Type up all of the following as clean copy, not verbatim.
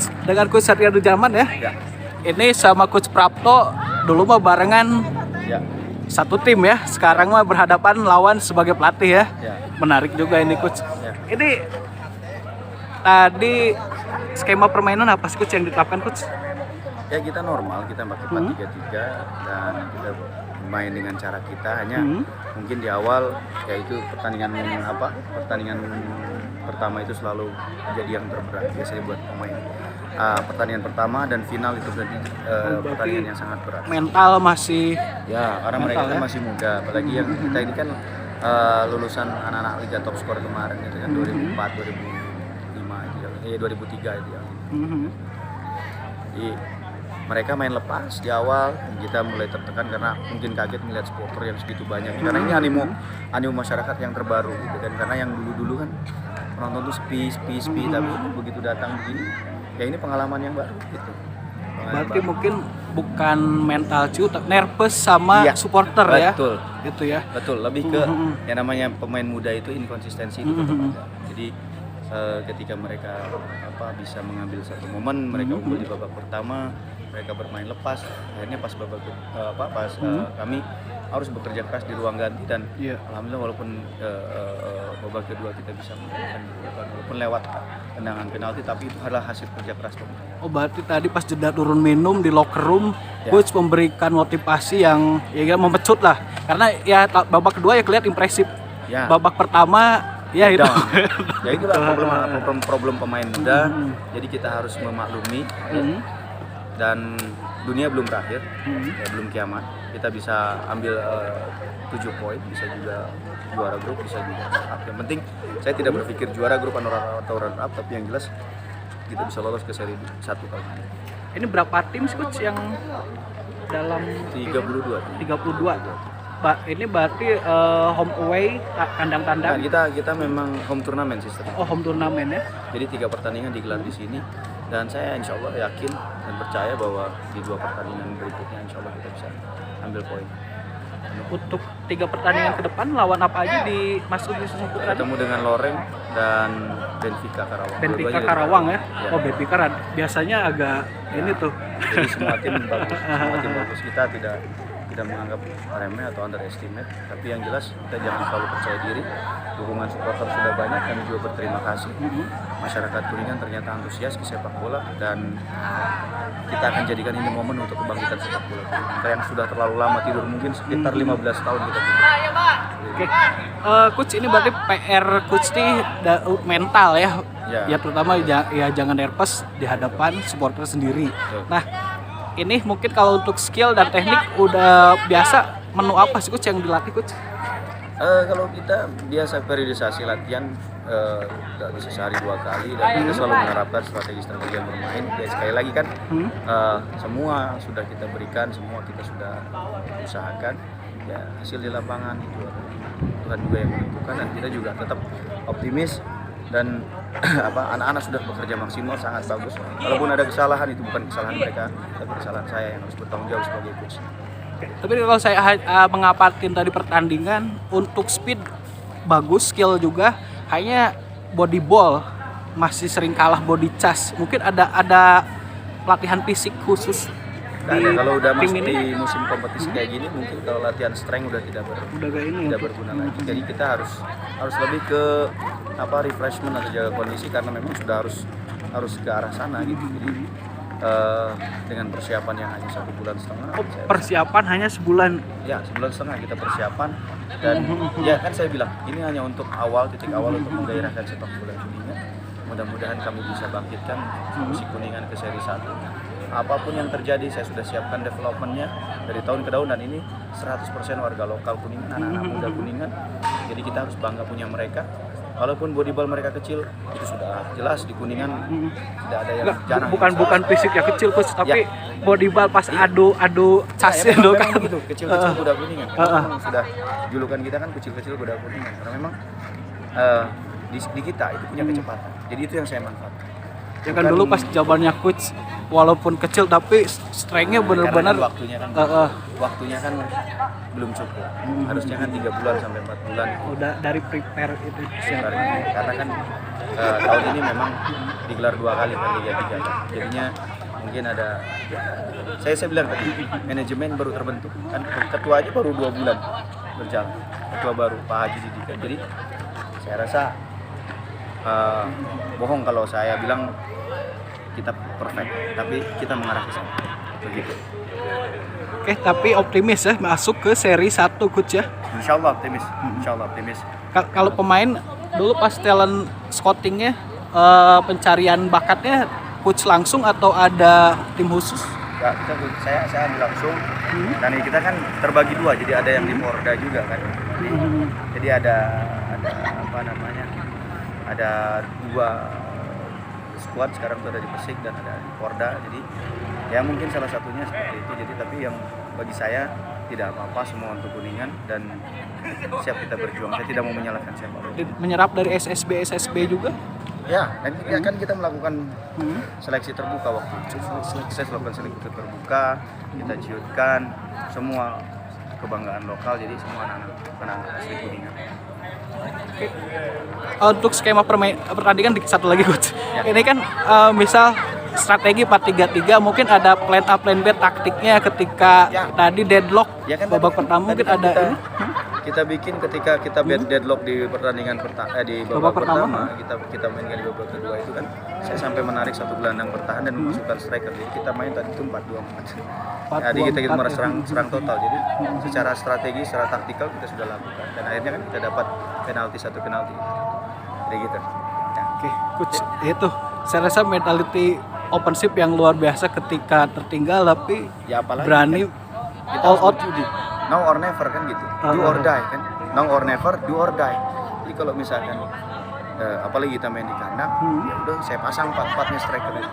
coach dengan coach Satria Dujaman ya. Ya. Ini sama coach Prapto dulu mah barengan Ya. satu tim ya. Sekarang mah berhadapan lawan sebagai pelatih ya. Ya. Menarik juga ini coach. Ya. Ini tadi skema permainan apa sih coach yang diterapkan coach? Ya kita normal, kita pakai 4-3-3 dan kita main dengan cara kita, hanya mungkin di awal yaitu pertandingan pertama itu selalu jadi yang terberat biasanya buat pemain. Pertandingan pertama dan final itu berarti pertandingan yang sangat berat. Mental masih Ya, karena mental, mereka kan ya? masih muda, apalagi yang kita ini kan lulusan anak-anak Liga Top Skor kemarin gitu kan 2004, 2005 itu ya, 2003 itu ya. Jadi mereka main lepas di awal, kita mulai tertekan karena mungkin kaget melihat supporter yang segitu banyak. Karena ini animo masyarakat yang terbaru gitu kan. Karena yang dulu kan penonton tuh sepi, tapi begitu datang begini, ya ini pengalaman yang baru gitu. berarti mungkin bukan mental nervous sama Iya, supporter ya. betul. Itu ya. Betul, lebih ke yang namanya pemain muda itu inkonsistensi itu tetap ada. Jadi ketika mereka bisa mengambil satu momen, mereka unggul di babak pertama, mereka bermain lepas, akhirnya pas babak kami harus bekerja keras di ruang ganti dan alhamdulillah walaupun babak kedua kita bisa menang walaupun lewat tendangan penalti, tapi itu adalah hasil kerja keras pemain. Oh berarti tadi pas jeda turun minum di locker room, coach memberikan motivasi yang ya memecut lah, karena ya babak kedua ya kelihatan impresif, babak pertama ya itu. Ya itulah problem pemain muda. Jadi kita harus memaklumi dan dunia belum berakhir, ya belum kiamat. Kita bisa ambil 7 poin, bisa juga juara grup, bisa juga runner up. Yang penting saya tidak berpikir juara grup atau runner up, tapi yang jelas kita bisa lolos ke seri 1 kali ini. Ini berapa tim sih coach yang dalam 32. Ini berarti home away, kandang tandang. Nah, kita memang home turnamen sistem. Oh home turnamen ya. Jadi 3 pertandingan digelar di sini dan saya insya Allah yakin dan percaya bahwa di 2 pertandingan berikutnya insya Allah kita bisa ambil poin. Untuk 3 pertandingan ke depan lawan apa aja di masuk di susun putra? Ketemu dengan Loreng dan Benfica Karawang. Benfica Karawang ya. Oh Benfica biasanya agak ini tuh. Jadi semua tim bagus, kita tidak menganggap remeh atau underestimate, tapi yang jelas kita jangan terlalu percaya diri. Dukungan supporter sudah banyak, kami juga berterima kasih. Masyarakat Kuningan ternyata antusias ke sepak bola dan kita akan jadikan ini momen untuk kebangkitan sepak bola kita yang sudah terlalu lama tidur, mungkin sekitar 15 tahun kita tidur. Oke. Coach ini berarti PR coach nih mental ya. Ya terutama ya jangan nervous di hadapan supporter sendiri. Nah, ini mungkin kalau untuk skill dan teknik udah biasa, menu apa sih coach yang dilatih coach? Kalau kita biasa periodisasi latihan nggak bisa sehari 2 kali dan kita selalu menerapkan strategi yang bermain. Ya, sekali lagi kan semua sudah kita berikan, semua kita sudah usahakan. Ya hasil di lapangan itu Tuhan juga yang menentukan dan kita juga tetap optimis dan anak-anak sudah bekerja maksimal, sangat bagus. Walaupun ada kesalahan, itu bukan kesalahan mereka, tapi kesalahan saya yang harus bertanggung jawab sebagai coach. Tapi kalau saya mengapatin tadi pertandingan, untuk speed bagus, skill juga, hanya body ball masih sering kalah body charge. Mungkin ada pelatihan fisik khusus. Kalau udah masuk di musim kompetisi kayak gini, mungkin kalau latihan strength udah tidak berguna lagi. Jadi kita harus lebih ke refreshment atau jaga kondisi, karena memang sudah harus ke arah sana gitu. Jadi dengan persiapan yang hanya 1,5 bulan. Persiapan hanya sebulan? Ya, 1,5 bulan kita persiapan dan ya kan saya bilang ini hanya untuk titik awal untuk menggairahkan sepak bola Kuningan. Mudah-mudahan kami bisa bangkitkan musik Kuningan ke seri 1. Apapun yang terjadi saya sudah siapkan developmentnya dari tahun ke tahun, dan ini 100% warga lokal Kuningan, anak-anak muda Kuningan. Jadi kita harus bangga punya mereka. Walaupun bodyball mereka kecil, itu sudah jelas di Kuningan tidak ada yang jarang. Bukan fisik yang kecil coach, tapi bodyball pas adu casnya kan gitu, kecil-kecil kuda Kuningan. Memang sudah julukan kita kan kecil-kecil kuda Kuningan, karena memang di kita itu punya kecepatan. Jadi itu yang saya manfaatkan. Ya kan dulu pas jawabannya coach walaupun kecil tapi strength-nya benar-benar waktunya kan belum cukup. Harusnya kan 3 bulan sampai 4 bulan. Udah dari prepare itu siapa? Karena kan tahun ini memang digelar 2 kali kan Liga 3 kan. Jadinya mungkin ada saya bilang tadi manajemen baru terbentuk kan, ketua aja baru 2 bulan berjalan, ketua baru Pak Haji Didikan. Jadi saya rasa bohong kalau saya bilang kita perfect, tapi kita mengarah ke sana begitu. Oke, tapi optimis ya masuk ke seri 1 coach ya. Insyaallah optimis. Kalau pemain dulu pas talent scoutingnya, pencarian bakatnya coach langsung atau ada tim khusus? Ya, saya ambil langsung. Dan kita kan terbagi 2, jadi ada yang di Porda juga kan. Jadi ada apa namanya? Ada 2 squad sekarang tuh ada di Persik dan ada di Porda. Jadi ya mungkin salah satunya seperti itu. Jadi tapi yang bagi saya tidak apa-apa, semua untuk Kuningan dan siap kita berjuang. Saya tidak mau menyalahkan siapa. Menyerap dari SSB juga? Ya, dan kan kita melakukan seleksi terbuka waktu itu. Kita melakukan seleksi terbuka, kita ciutkan semua kebanggaan lokal, jadi semua anak-anak asli Kuningan. Oke. Untuk skema pertandingan satu lagi coach. Ya. Ini kan misal strategi 4-3-3, mungkin ada plan A, plan B taktiknya ketika tadi deadlock ya kan, babak pertama mungkin ada ini. Kita bikin ketika kita deadlock di pertandingan di babak pertama, kita mainkan di babak kedua itu kan saya sampai menarik 1 gelandang bertahan dan memasukkan striker. Jadi kita main tadi itu 4-2-4. Jadi kita merasa serang total. Jadi secara strategi, secara taktikal kita sudah lakukan dan akhirnya kan kita dapat satu penalti. Jadi gitu. Ya. Oke, coach, itu saya rasa mentality offensive yang luar biasa ketika tertinggal tapi ya, berani kita all out. Now or never kan gitu, do or die kan, now or never, do or die. Jadi kalau misalkan apalagi kita main di kandang, ya udah saya pasang 4-4-nya striker itu,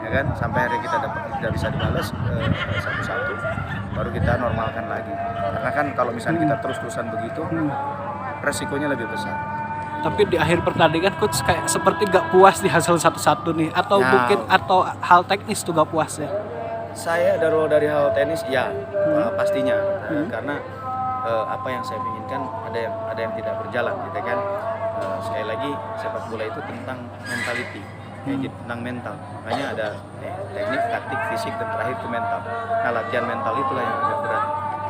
ya kan, sampai hari kita tidak bisa dibalas 1-1, baru kita normalkan lagi. Karena kan kalau misalnya kita terus-terusan begitu, resikonya lebih besar. Tapi di akhir pertandingan coach kayak seperti gak puas di hasil 1-1 nih, atau mungkin atau hal teknis tuh gak puas ya? Saya dari hal tenis ya pastinya karena apa yang saya inginkan ada yang tidak berjalan gitu kan. Sekali lagi sepak bola itu tentang mentality, tentang mental. Makanya ada teknik, taktik, fisik dan terakhir itu mental. Nah, latihan mental itulah yang agak berat,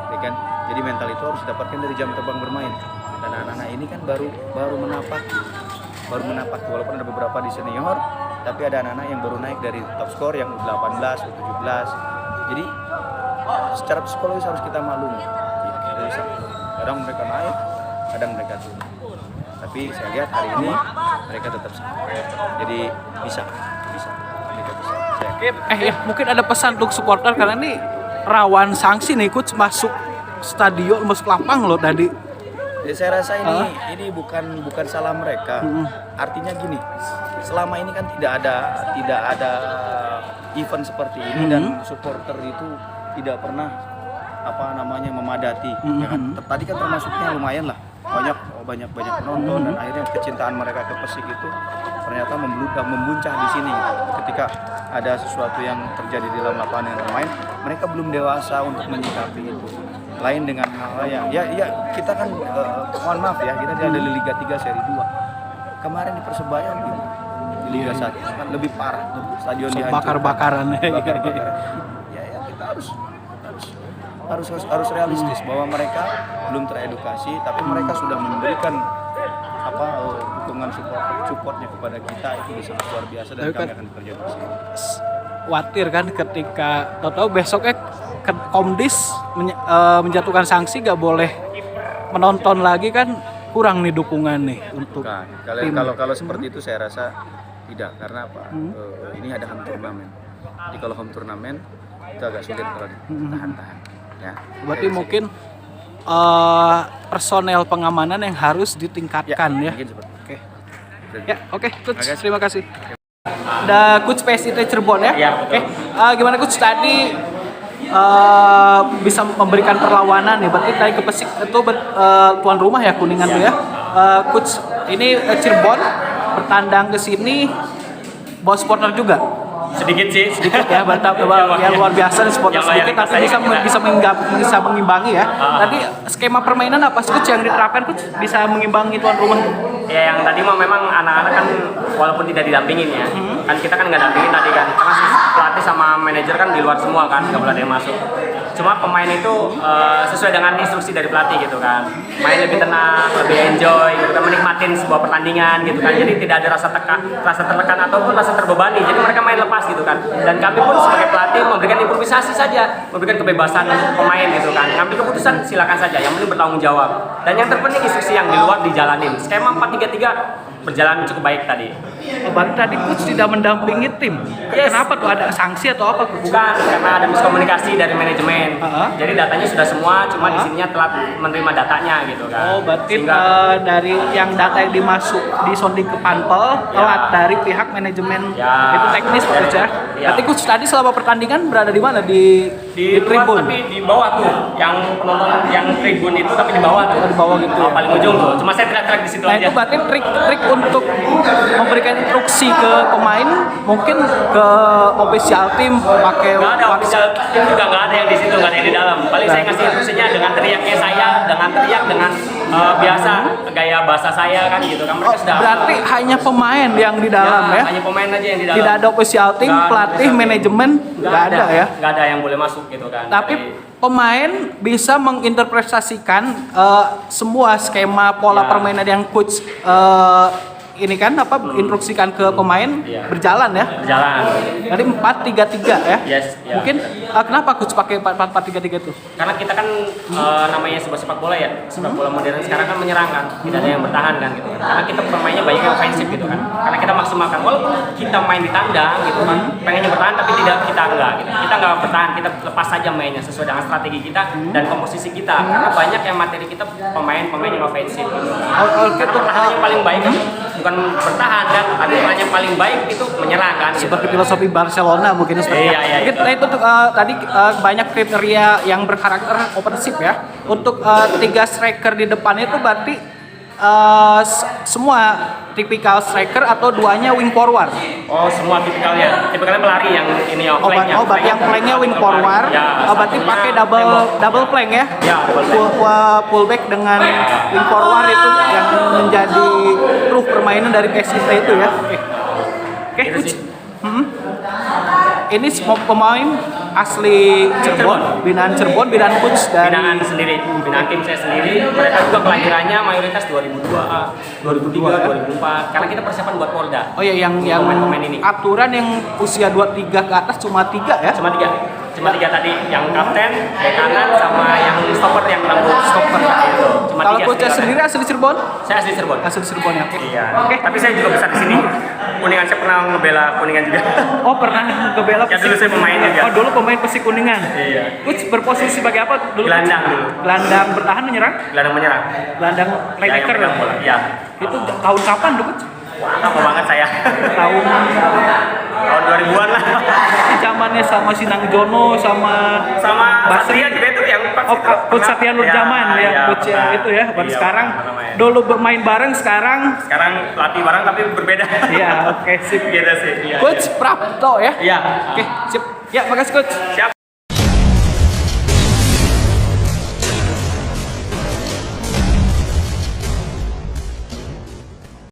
gitu kan. Jadi mental itu harus didapatkan dari jam terbang bermain. Dan anak-anak ini kan baru menapak walaupun ada beberapa di senior. Tapi ada anak-anak yang baru naik dari top skor yang 18, 17. Jadi secara psikologis harus kita maklumi. Jadi kadang mereka naik, kadang mereka turun. Tapi saya lihat hari ini mereka tetap sama. Jadi bisa. Mereka bisa. Ya, mungkin ada pesan untuk supporter karena ini rawan sanksi nih coach, masuk stadion, masuk lapang loh tadi. Ya, saya rasa ini bukan salah mereka. Artinya gini, selama ini kan tidak ada event seperti ini dan supporter itu tidak pernah memadati. Ya kan? Tadi kan termasuknya lumayan lah, banyak penonton dan akhirnya kecintaan mereka ke Persik itu ternyata membuncah di sini. Ketika ada sesuatu yang terjadi di dalam lapangan yang bermain, mereka belum dewasa untuk menyikapi itu. Lain dengan hal yang ya kita kan mohon maaf ya, kita ada di Liga 3 seri 2. Kemarin di Persebaya gitu. Di Liga 1 kan lebih parah, stadion dihancurkan. Bakar-bakaran. Ya kita harus realistis bahwa mereka belum teredukasi, tapi mereka sudah memberikan dukungan supportnya kepada kita, itu bisa luar biasa dan kami akan bekerja di sini. Khawatir kan ketika tahu besoknya Komdis menjatuhkan sanksi gak boleh menonton lagi kan, kurang nih dukungan nih untuk tim. Kalau seperti itu saya rasa tidak, karena apa? Ini ada home turnamen. Jadi kalau home turnamen itu agak sulit kalau ditahan-tahan. Ya. Berarti mungkin personel pengamanan yang harus ditingkatkan ya. Oke, coach, terima kasih. Ada coach PSIT Cirebon ya. Oke. Gimana coach tadi bisa memberikan perlawanan nih, berarti tadi ke Persik itu tuan rumah ya, Kuningan tuh ya. Coach ini Cirebon bertandang ke sini bawa supporter juga. sedikit sih. Sedikit ya, yang luar biasa nih supporter sedikit tapi bisa mengimbangi ya. Tadi skema permainan apa sih Coach yang diterapkan Coach bisa mengimbangi tuan rumah? Ya yang tadi memang anak-anak kan walaupun tidak didampingin ya, kan kita kan nggak dampingin tadi kan, karena pelatih sama manajer kan di luar semua kan, nggak boleh ada yang masuk. Cuma pemain itu sesuai dengan instruksi dari pelatih gitu kan, main lebih tenang, lebih enjoy, gitu kan, menikmatin sebuah pertandingan gitu kan, jadi tidak ada rasa tertekan ataupun rasa terbebani, jadi mereka main lepas gitu kan. Dan kami pun sebagai pelatih memberikan improvisasi saja, memberikan kebebasan pemain gitu kan, ngambil keputusan silakan saja, yang penting bertanggung jawab. Dan yang terpenting instruksi yang di luar dijalanin. Skema 4-3-3 berjalan cukup baik tadi. Berarti tadi Coach tidak mendampingi tim. Yes. Kenapa tuh, ada sanksi atau apa? Bukan, karena ada miskomunikasi dari manajemen. Jadi datanya sudah semua, cuma di sininya telat menerima datanya gitu kan. Oh, berarti dari yang data yang disonding ke panpel telat dari pihak manajemen itu teknis Coach ya. Berarti Coach tadi selama pertandingan berada di mana? Di tribun. Tapi di bawah tuh, yang penonton yang tribun itu tapi di bawah tuh. Di bawah gitu. Oh, paling ujung tuh. Cuma saya teriak-teriak di situ Nah, aja. itu berarti trik untuk memberikan instruksi ke pemain, mungkin ke official team pakai nggak ada official team juga, nggak ada yang di situ, nggak ada yang di dalam. Paling saya ngasih instruksinya dengan teriaknya saya, dengan biasa gaya bahasa saya kan gitu kan. Mereka sudah. Berarti hanya pemain yang di dalam ya? Hanya pemain aja yang di dalam. Tidak ada official team, pelatih, manajemen, nggak ada ya? Nggak ada yang boleh masuk gitu kan. Tapi pemain bisa menginterpretasikan semua skema pola permainan yang Coach ini kan instruksikan ke pemain berjalan ya. Berjalan. Tadi 4-3-3 ya. Yes, ya. Mungkin kenapa Coach pakai 4-3-3 itu? Karena kita kan namanya sepak bola ya. Sepak bola modern sekarang kan menyerang kan, tidak ada yang bertahan kan gitu kan. Karena kita permainnya banyak yang ofensif gitu kan. Karena kita maksimalkan walaupun kita main di tandang gitu kan, pengennya bertahan tapi kita enggak gitu. Kita enggak bertahan, kita lepas saja mainnya sesuai dengan strategi kita dan komposisi kita. Karena banyak yang materi kita pemain-pemain yang ofensif gitu. Karena pertahanan yang paling baik kan bukan bertahan kan, tapi yang paling baik itu menyerang kan. Seperti filosofi Barcelona mungkin seperti iya. Nah itu tadi banyak kriteria yang berkarakter offensif ya. Untuk 3 striker di depannya itu berarti semua tipikal striker atau duanya wing forward? Oh, semua tipikalnya. Tipikalnya pelari yang ini ya, flanknya. Berarti yang flanknya wing forward. Ya, berarti pakai double flank ya? Ya, Fullback dengan wing forward itu yang menjadi ruh permainan dari PSIS itu ya. Oke, Coach. Ini semua pemain asli Cirebon, binaan Cirebon, binaan Coach dari binaan sendiri, binaan tim saya sendiri. Mereka juga kelahirannya mayoritas 2002, 2003, 2004. Karena kita persiapan buat Polda. Oh ya, yang pemain ini. Aturan yang usia 23 ke atas cuma 3 ya? Cuma tiga tadi, yang kapten, bek kanan, sama yang stopper yang rambut stopper itu. Cuma Kalau 3. Coach sendiri asli Cirebon? Saya asli Cirebon. Asli Cirebon ya. Iya. Tapi saya juga besar di sini. Kuningan, saya pernah ngebela Kuningan juga. Oh, pernah ngebela Ya dulu saya pemain juga. Oh, dulu pemain Persik Kuningan. Iya. Coach berposisi sebagai apa dulu? Gelandang dulu. Gelandang bertahan menyerang? Gelandang menyerang. Gelandang playmaker yang bola. Iya. Itu tahun kapan tuh, Coach? Wah, lama banget saya. Tahun 2000-an lah. Zamannya sama Sinang Jono sama Satria juga itu yang Coach Satria Nurjaman ya, Coach yang itu ya. Baru sekarang dulu bermain bareng, sekarang pelatih bareng tapi berbeda. Iya, oke, sip. Beda sih. Iya. Coach Prapto ya? Iya. Oke, sip. Ya, makasih Coach. Siap.